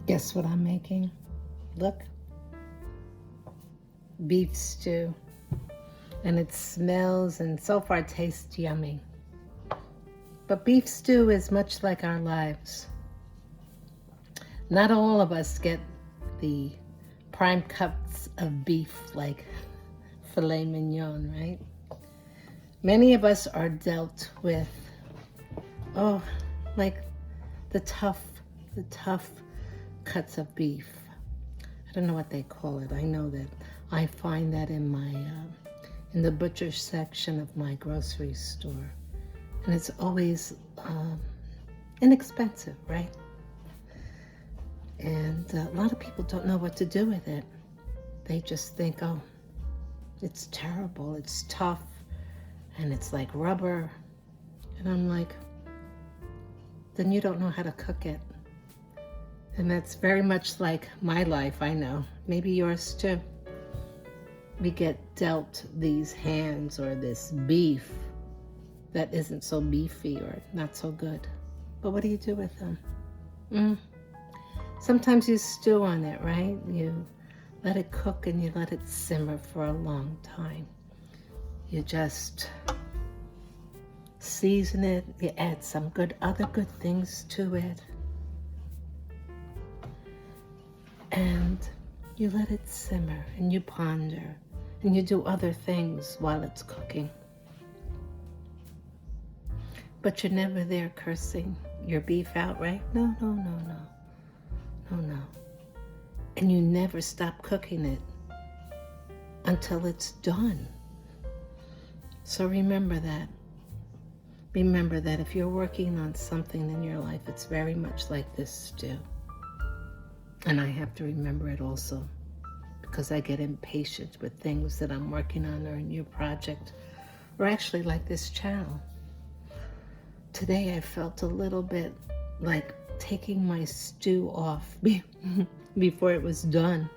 Guess what I'm making? Look. Beef stew. And it smells and so far tastes yummy. But beef stew is much like our lives. Not all of us get the prime cuts of beef like filet mignon, right? Many of us are dealt with, like the tough cuts of beef. I don't know what they call it. I know that I find that in my in the butcher section of my grocery store, and it's always inexpensive, right? And a lot of people don't know what to do with it. They just think, oh, it's terrible, it's tough, and it's like rubber. And I'm like, then you don't know how to cook it. And that's very much like my life, I know. Maybe yours too. We get dealt these hands or this beef that isn't so beefy or not so good. But what do you do with them? Sometimes you stew on it, right? You let it cook and you let it simmer for a long time. You just season it, you add some other good things to it. And you let it simmer and you ponder and you do other things while it's cooking. But you're never there cursing your beef out, right? No. And you never stop cooking it until it's done. So remember that. Remember that if you're working on something in your life, it's very much like this stew. And I have to remember it also because I get impatient with things that I'm working on or a new project, or actually like this channel. Today I felt a little bit like taking my stew off before it was done.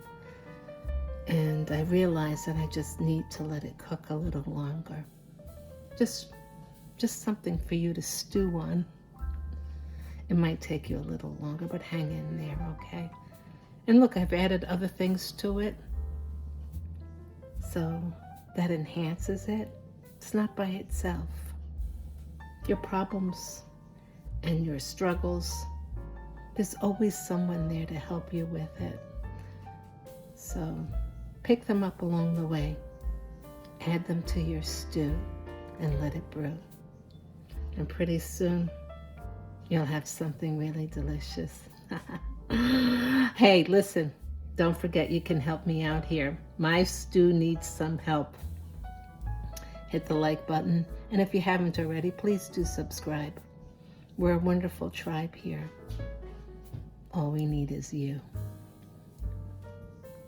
And I realized that I just need to let it cook a little longer. Just something for you to stew on. It might take you a little longer, but hang in there, okay? And look, I've added other things to it. So that enhances it. It's not by itself. Your problems and your struggles, there's always someone there to help you with it. So pick them up along the way, add them to your stew, and let it brew. And pretty soon, you'll have something really delicious. Hey, listen, don't forget you can help me out here. My stew needs some help. Hit the like button, and if you haven't already, please do subscribe. We're a wonderful tribe here. All we need is you.